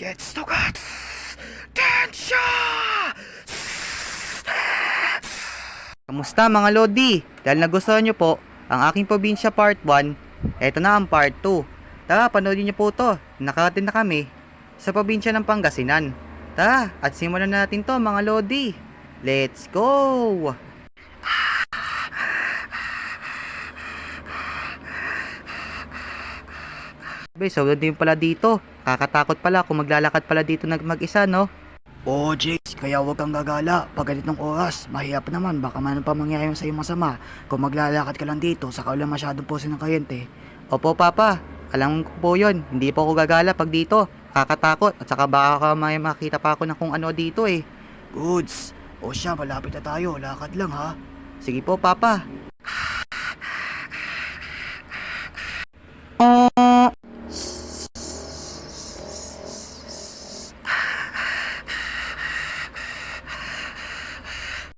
Gets to God. Tensya! Kamusta mga Lodi? Dahil nagustuhan nyo po ang aking probinsya part 1, eto na ang part 2. Tara, panoodin nyo po to. Nakarating na kami sa probinsya ng Pangasinan. Tara, at simulan na natin to mga Lodi. Let's go! Sobrang din pala dito. Kakatakot pala kung maglalakad pala dito mag-isa, no? Oo, Jace, kaya huwag kang gagala. Pag ganitong oras, mahirap naman. Baka man pa mangyari sa iyo masama. Kung maglalakad ka lang dito, saka wala masyadong pose ng kuryente. Opo, Papa. Alam ko po yun. Hindi po ako gagala pag dito. Kakatakot. At saka baka may makita pa ako ng kung ano dito eh. Goods. O siya, malapit na tayo. Lakad lang ha. Sige po, Papa.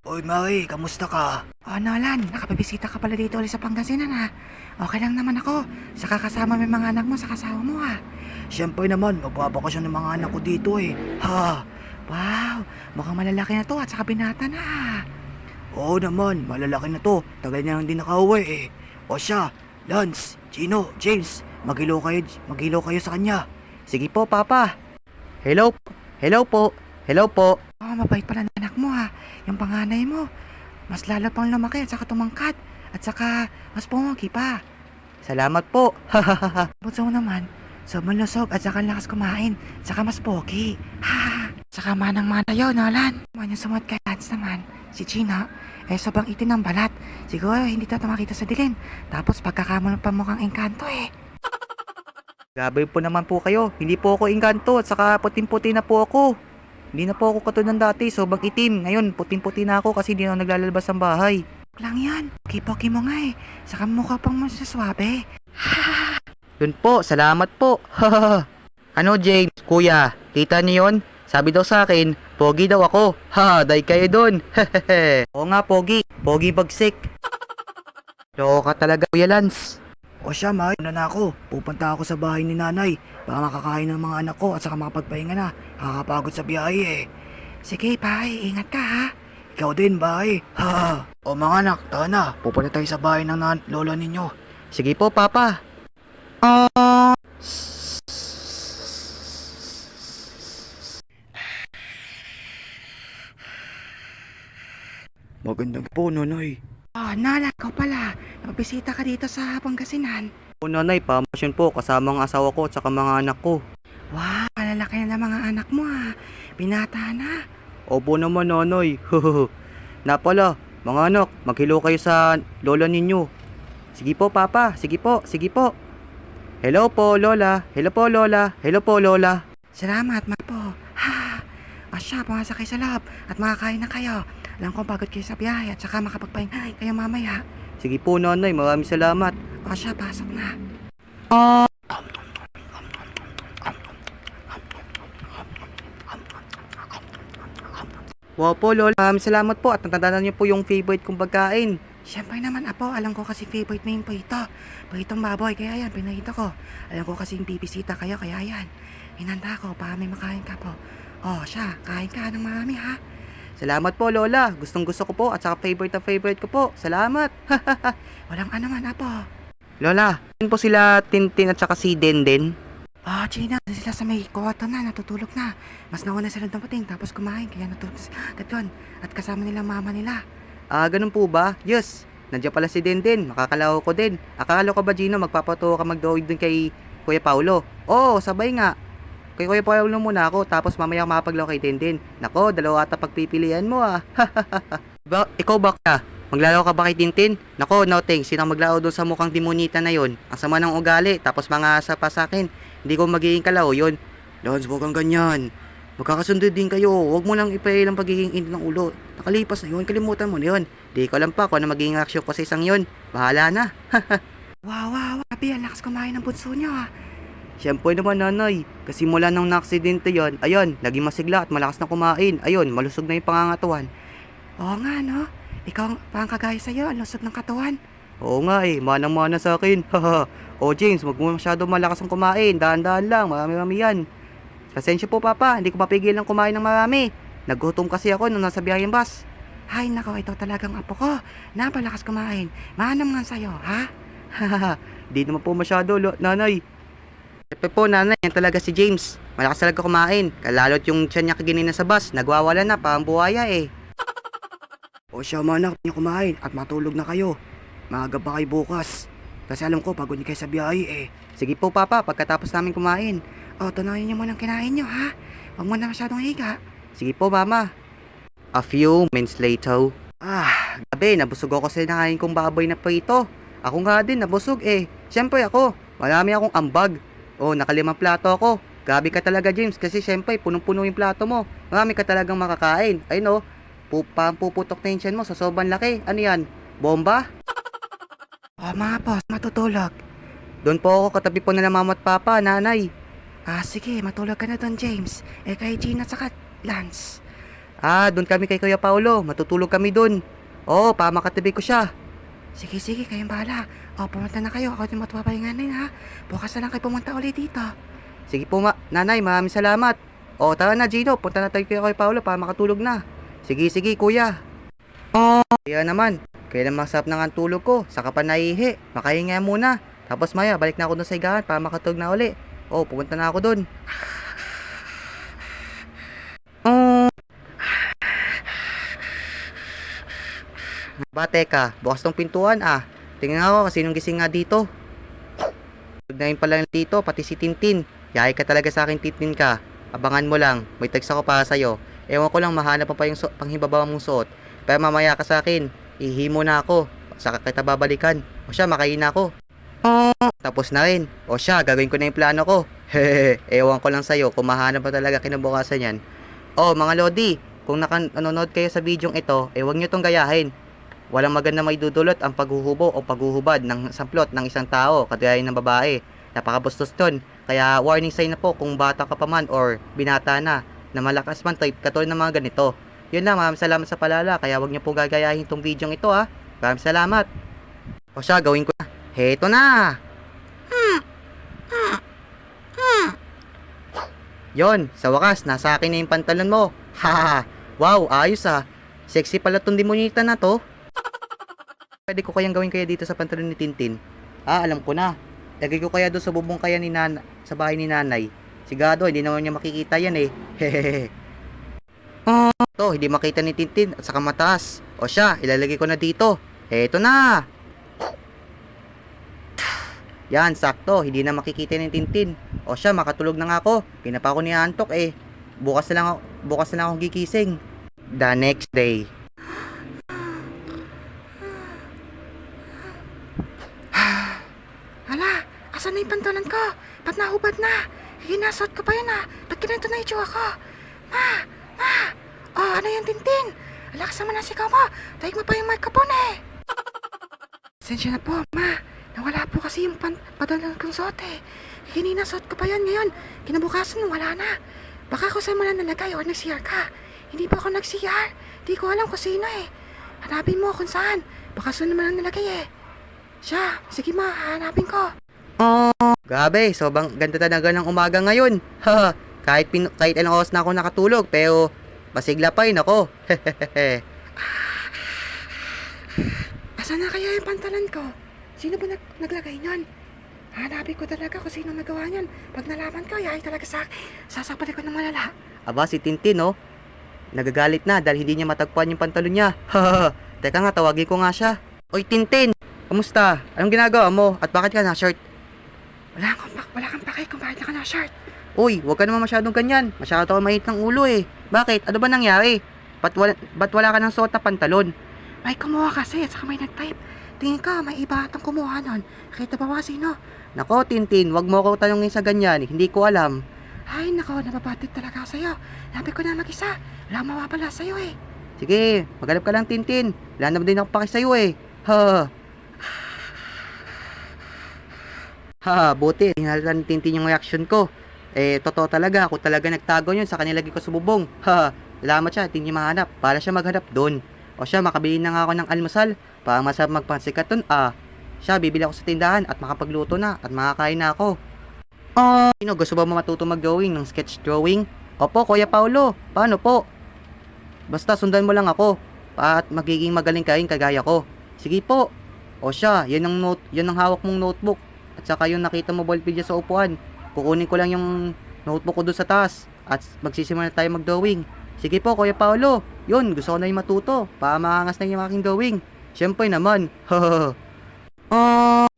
Oy, Mari, kamusta ka? Oh, Nolan, nakapabisita ka pala dito ulit sa Pangasinan ha. Okay lang naman ako. Saka kasama mo yung mga anak mo sa kasawa mo ha. Siyempre naman, magbabakasyon ng mga anak ko dito eh. Ha? Wow, mukhang malalaki na to at saka binata na ha. Oo naman, malalaki na to. Tagal niya lang din nakauwi eh. O siya, Lance, Gino, James, maghilo kayo sa kanya. Sige po, Papa. Hello po. Hello po. Oh, mabait pala ng anak mo ha. Yung panganay mo, mas lalo pang lumaki at saka tumangkad. At saka, mas pumungi pa. Salamat po. Bunso mo naman, sobrang lusog at saka lakas kumain. Saka mas pogi. Ha! Saka manang-mana yun, Nolan. Man yung sumunod kay Lance naman, si Gina, sobrang itim ng balat. Siguro hindi to makita sa dilim. Tapos pagkakamon pa mukhang engkanto eh. Gabay po naman po kayo. Hindi po ako engkanto at saka puting-puti na po ako. Hindi na po ako katulad ng dati, sobrang itim. Ngayon, puting-puti na ako kasi hindi na ako naglalabas ng bahay. Lang yan. Pogi mo nga eh. Saka mukha pang masaswabe. Yun po, salamat po. Ano James, kuya, kita niyo yun? Sabi daw sa akin, pogi daw ako. Ha, dahil kayo dun. Oo nga, pogi. Pogi bagsik. Loko ka talaga, Kuya Lance. O siya, Mari, na ako. Pupunta ako sa bahay ni nanay. Baka makakain ng mga anak ko at saka makapagpahinga na. Kakapagod sa biyahe eh. Sige, bye. Ingat ka ha. Ikaw din, bye. Ha? O mga anak, tara na. Pupunta tayo sa bahay ng lola ninyo. Sige po, Papa. Magandang po, nanay. Oh, Nolan, ikaw pala. Napabisita ka dito sa Pangasinan. O nanay, pamasyon po kasama ang asawa ko at saka mga anak ko. Wow, malalaki na ng mga anak mo ha. Binata na. Opo naman, nanay. Na pala, mga anak, maghilo kayo sa lola ninyo. Sige po, Papa. Sige po, sige po. Hello po, Lola. Hello po, Lola. Hello po, Lola. Salamat, ma po. Ha! O siya, pumasok kayo sa loob at makakain na kayo. Alam ko pagod kayo sa biyahe at saka makapagpahinga kayo mamaya. Sige po, nanay. Maraming salamat. O siya, pasok na. Wow po, Lola. Maraming salamat po at natandaan niyo po yung favorite kong pagkain. Siyempre naman, apo, alam ko kasi favorite mo yung prito. Pritong baboy, kaya yan, pinahito ko. Alam ko kasi yung bibisita kayo, kaya yan. Hinanda ko para may makain ka po. O siya, kain ka ng marami ha. Salamat po, Lola. Gustong gusto ko po at saka favorite na favorite ko po. Salamat. Walang ano man, apo. Lola, yun po sila Tintin at saka si Denden. Oh, Gina, sila sa may kwarto na, natutulog na. Mas nauna sila dumating, tapos kumain, kaya natulog sila agad yun. At kasama nila mama nila. Ah, ganun po ba? Yes. Nandiyan pala si Denden. Makakalaw ko din. Akala ko ba, Gino, magpapatuwa ka mag-doig dun kay Kuya Paulo? Oo, sabay nga. Kay Kuya Paulo muna ako, tapos mamaya makapaglaw kay Denden. Nako, dalawa ata pagpipilian mo ah. Ikaw ba ka? Maglalaw ka ba kay Tintin? Nako, no thanks. Sino maglalaw doon sa mukhang demonita na yon? Ang sama ng ugali, tapos mga asa pa sa akin. Hindi ko magiging kalaw yon. Lance, huwag kang ganyan. Magkakasundo din kayo. Huwag mo lang ipailang pagiging init ng ulo. Nakalipas na yun, kalimutan mo na yun. Di ko alam pa kung ano magiging aksyon ko sa isang yun. Bahala na. Wow, Abi, ang lakas kumain ng bunso niyo ha. Siyempre naman, nanay. Kasi mula nang na-aksidente yan, ayun, naging masigla at malakas na kumain. Ayun, malusog na yung pangangatuan. Oo nga, no? Ikaw, parang kagaya sa'yo, ang lusog ng katawan. Oo nga eh, manang-mana sa akin. O James, wag mo masyado malakas ang kumain. Dahan-dahan lang, marami-rami yan. Pasensya po papa, hindi ko mapigilan kumain ng marami. Nagutom kasi ako nung nasa biyahe yung bus. Hay nako, ito talagang apo ko. Napalakas kumain. Manam nga sa'yo, ha? Hahaha, di naman po masyado, nanay. Siyempre po nanay, yan talaga si James. Malakas talaga kumain. Kalalot yung tiyan niya kaginina sa bus, nagwawala na, parang buhaya eh. O siya manak, niyo kumain at matulog na kayo. Maaga pa kayo bukas. Kasi alam ko, pagod kayo sa biyahe eh. Sige po papa, pagkatapos namin kumain. O, tunayin niyo munang kinain niyo, ha? Huwag mo na masyadong higa. Sige po mama. A few minutes later. Gabi, nabusog ako sa nakain kong baboy na prito. Ako nga din, nabusog eh. Siyempre ako, marami akong ambag. Oh, nakalimang plato ako. Gabi ka talaga James, kasi siyempre, punong-puno yung plato mo. Marami ka talagang makakain. Ay no, puputok na yung tiyan mo sa sobrang laki. Ano yan? Bomba? O, mga boss, matutulog. Doon po ako katabi po na mama at papa, nanay. Sige, matulog ka na doon, James. Kay Gina at Lance. Doon kami kay Kuya Paulo. Matutulog kami doon. Oo, makatabi ko siya. Sige, kayong bahala. O, pumunta na kayo. Ako din matupapahinganin, ha? Bukas na lang kayo pumunta ulit dito. Sige po nanay, maraming salamat. O, tara na Gino, punta na tayo kay Kuya Paulo para makatulog na. Sige, kuya. Kaya naman, kaya naman masarap na nga ang tulog ko. Saka pa naihi. Makahinga muna. Tapos maya, balik na ako doon sa higaan para makatulog na uli. O, pupunta na ako doon. Teka, bukas tong pintuan Tingnan ako kasi nung gising nga dito. Tignan pala ng tito, pati si Tintin. Yaya ka talaga sa akin, Tintin ka. Abangan mo lang, may text ako para sa'yo. Ewan ko lang mahanap pa yung panghibabaw mong suot. Pero mamaya ka sa akin, ihimo na ako. Saka kita babalikan. O siya, makain na ako. Tapos na rin. O siya, gagawin ko na yung plano ko. Hehehe, ewan ko lang sa'yo kung mahanap pa talaga kinabukasan yan. Mga Lodi, kung nanonood kayo sa videong ito, huwag nyo tong gayahin. Walang maganda may dudulot ang paghuhubo o paghuhubad ng samplot ng isang tao, kagaya ng babae. Napakabustos ton. Kaya warning sign na po kung bata ka pa man or binata na malakas man type katulad ng mga ganito. Yun lang, maraming salamat sa palala. Kaya wag niyo po gagayahin tong videong ito Maraming salamat. O siya, gawin ko na. Heto na. Yon, sa wakas, nasa akin na yung pantalon mo. Haha, wow, ayos Sexy pala tong demonita na to. Pwede ko kayang gawin kaya dito sa pantalon ni Tintin? Alam ko na. Lagay ko kaya doon sa bubong kaya sa bahay ni nanay. Sigado, hindi naman niya makikita yan eh. Hehehe. To, hindi makita ni Tintin at saka mataas. O siya, ilalagay ko na dito. Eto na. Yan, sakto. Hindi na makikita ni Tintin. O siya, makatulog na nga ako. Pinapa ko ni Antok eh. Bukas na lang ako gigising. The next day. Hala, asan na yung pantalan ko? Ba't nahubad na? Hinasot ko pa yun Ba't ganito na itsura ko? Ma! Ano yan, Tintin? Alakas naman ang sigaw mo. Daig mo pa yung microphone eh. Sensya na po, ma. Nawala po kasi yung padalan kong suot eh. Hinasot ko pa yan ngayon. Kinabukasan wala na. Baka ako saan mo na nalagay o nag-CR ka. Hindi pa ako nag-CR. Di ko alam kung sino eh. Hanapin mo kung saan. Baka saan naman ang nalagay eh. Siya, sige ma, hanapin ko. Grabe, sobrang ganda talaga ng umaga ngayon. kahit ilang oras na ako nakatulog, pero masigla pa rin ako. Hehehe. Asan na kaya yung pantalan ko? Sino ba naglagay niyan? Hanapin ko talaga kung sino nagawa niyan. Pag nalaman ko, yay talaga sa akin. Sasapalin ko ng malala. Aba, si Tintin nagagalit na dahil hindi niya matagpuan yung pantalon niya. Teka nga, tawagin ko nga siya. Oy, Tintin! Kamusta? Anong ginagawa mo? At bakit ka na-shirt? Wala kang pakay kung bakit ka na-shirt. Uy, huwag ka naman masyadong ganyan. Masyado ako mainit ng ulo eh. Bakit? Ano ba nangyari? Ba't wala ka ng suot na pantalon? May kumuha kasi at saka may nag-type. Tingin ka, may iba atang kumuha nun. Kita ba sino? Nako, Tintin, wag mo ako tanongin sa ganyan. Hindi ko alam. Ay, nako, nababatit talaga sa'yo. Sabi ko na mag-isa. Wala mawawala sa'yo eh. Sige, maghanap ka lang, Tintin. Wala naman din ako paki sa'yo eh. Buti. Hinalala ni Tintin yung reaction ko. Totoo talaga. Ako talaga nagtago yun sa kanilagay ko sa bubong. Salamat siya, hindi niya mahanap. Para siya maghanap doon. O siya, makabili na nga ako ng almusal. Para masarap magpansikat doon. Siya, bibili ako sa tindahan at makapagluto na at makakain na ako. Sino gusto ba matuto mag-drawing ng sketch drawing? Opo, Kuya Paulo. Paano po? Basta sundan mo lang ako at magiging magaling kain kagaya ko. Sige po. O siya, yan ang hawak mong notebook. At saka yung nakita mo ballpen dyan sa upuan. Kukunin ko lang yung notebook ko doon sa taas. At magsisimula na tayo mag-drawing. Sige po, Kuya Paulo. Yun, gusto ko na yung matuto. Para makangas na yung aking drawing. Siyempre naman.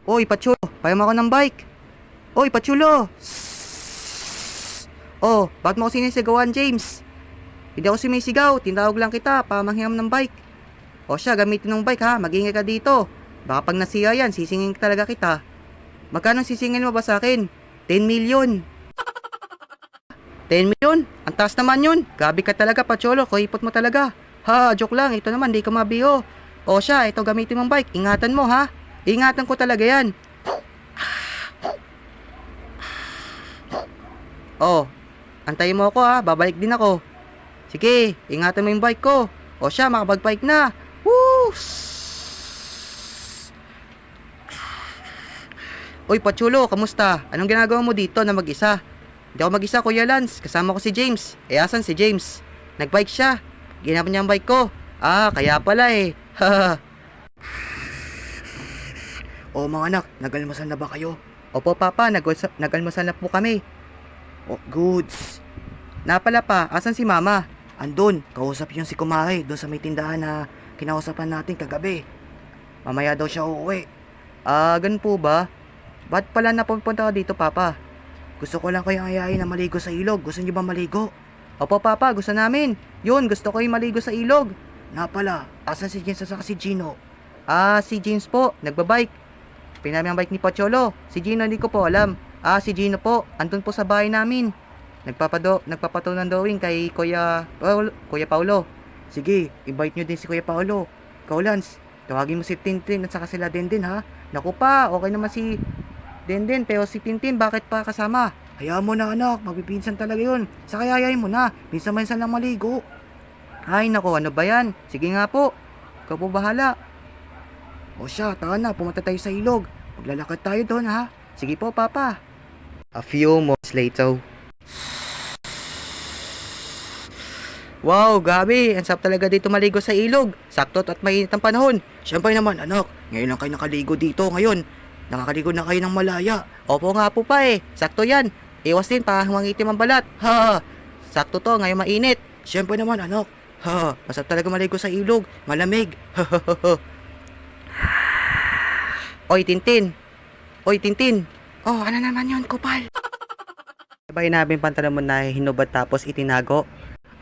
Oy, Pachulo. Payam ako ng bike. Oy, Pachulo. Oh, bakit mo ako sinisigawan, James? Hindi ako sumisigaw. Tinawag lang kita para manghiram ng bike. O siya, gamitin ng bike ha. Mag-ingay ka dito. Baka pag nasiya yan, sisingin talaga kita. Magkano sisingin mo ba sa akin? 10 million. 10 million? Ang taas naman yun. Gabi ka talaga, Pacholo. Kuhipot mo talaga. Ha, joke lang. Ito naman, di ka mabiho. O siya, ito gamitin mong bike. Ingatan mo ha. Ingatan ko talaga yan. Oh, antayin mo ako ha. Babalik din ako. Sige, ingatan mo yung bike ko. O siya, makapag-bike na. Woo! Uy, Pachulo, kamusta? Anong ginagawa mo dito na mag-isa? Hindi ako mag-isa, Kuya Lance. Kasama ko si James. Eh, asan si James? Nag-bike siya. Ginamit niya ang bike ko. Ah, kaya pala eh. O mga anak, nagalmasal na ba kayo? Opo, Papa. Nag-almusal na po kami. O, goods. Napala pa, asan si Mama? Andun, kausap yung si Kumare doon sa may tindahan na kinausapan natin kagabi. Mamaya daw siya uuwi. Ah, ganun po ba? Ba't pala napupunta ka dito, Papa? Gusto ko lang kayong ayayin na maligo sa ilog. Gusto niyo ba maligo? Opo, Papa. Gusto namin. Yun, gusto ko yung maligo sa ilog. Na pala, asan si James at si Gino? Ah, si James po. Nagbabike. Pinami ang bike ni Pacholo. Si Gino hindi ko po alam. Ah, si Gino po. Andun po sa bahay namin. Nagpapato ng drawing kay Kuya Paulo. Sige, invite nyo din si Kuya Paolo. Ikaw, Lance, tawagin mo si Tintin at saka sila Denden ha. Naku pa, okay naman si Denden, pero si Tintin bakit pa kasama? Hayaan mo na anak, magpipinsan talaga yun. Saka yayayin mo na, minsan-minsan lang maligo. Ay naku, ano ba yan? Sige nga po. Ikaw po bahala. O siya, tara na, pumunta tayo sa ilog. Maglalakad tayo doon ha. Sige po, Papa. A few moments later. Wow, gabi. Ang sarap talaga dito maligo sa ilog. Sakto at mainit ang panahon. Siyempre naman anak, ngayon lang kayo nakaligo dito ngayon. Nakakaligo na kayo ng malaya. Opo nga po pa eh. Sakto yan. Iwas din para humangitim ang balat. Ha! Sakto to, ngayon mainit. Siyempre naman anak. Ha, masarap talaga maligo sa ilog. Malamig. Oy, Tintin. Oy, Tintin. Oh, ano naman yun, Kupal? Sabay namin pantalon mo na hinubad tapos itinago.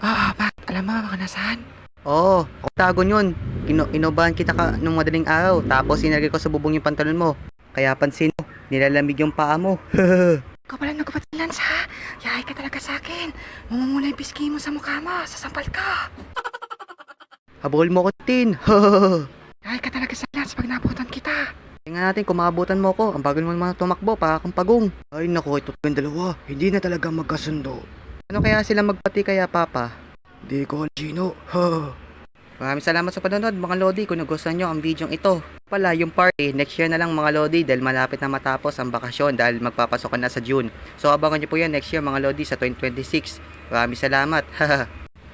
Oo, bakit? Alam mo ako nasaan? Oo, ako tago yun. Inubahan kita nung madaling araw tapos sinagay ko sa bubong yung pantalon mo. Kaya pansin mo, nilalamig yung paa mo. Ikaw pala nagkapat si Lance ha? Yahay ka talaga sa akin. Mamumula yung pisky mo sa mukha mo. Sasampal ka. Habol mo ko, Tin. Yahay ka talaga sa Lance pag nabutan kita. Tingnan natin kung maabutan mo ko. Ang bagal mo naman tumakbo, para kang pagong. Ay naku, ito yung dalawa. Hindi na talaga magkasundo. Ano kaya sila magpati kaya, Papa? Di ko, Gino. Ha. Maraming salamat sa panonood, mga Lodi. Kung nagustuhan nyo ang video ito. Pala, yung party, next year na lang mga Lodi dahil malapit na matapos ang bakasyon dahil magpapasok na sa June. So, abangan nyo po yan next year mga Lodi sa 2026. Maraming salamat.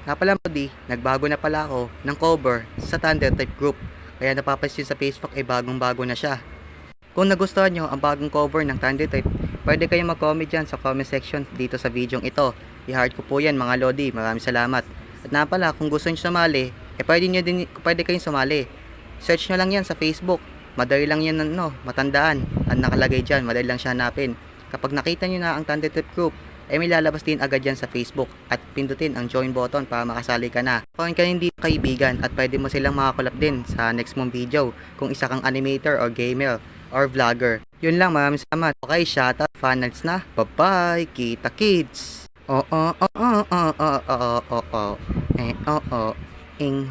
Nga pala, Lodi, nagbago na pala ako ng cover sa Thunder Type Group. Kaya napapansin sa Facebook ay bagong-bago na siya. Kung nagustuhan nyo ang bagong cover ng Thunder Type, pwede kayong mag-comment dyan sa comment section dito sa video ito. I-heart ko po yan mga Lodi. Maraming salamat. At na pala, kung gusto nyo sumali, pwede kayong sumali. Search nyo lang yan sa Facebook. Madali lang yan matandaan. Ang nakalagay dyan, madali lang siya hanapin. Kapag nakita nyo na ang Thunder Type Group, ay may lalabas din agad yan sa Facebook. At pindutin ang join button para makasali ka na. Kung ka hindi kaibigan at pwede mo silang makakolab din sa next mong video. Kung isa kang animator or gamer or vlogger. Yun lang, maraming salamat. Okay, shoutout, finals na. Bye-bye, kita kids. Ing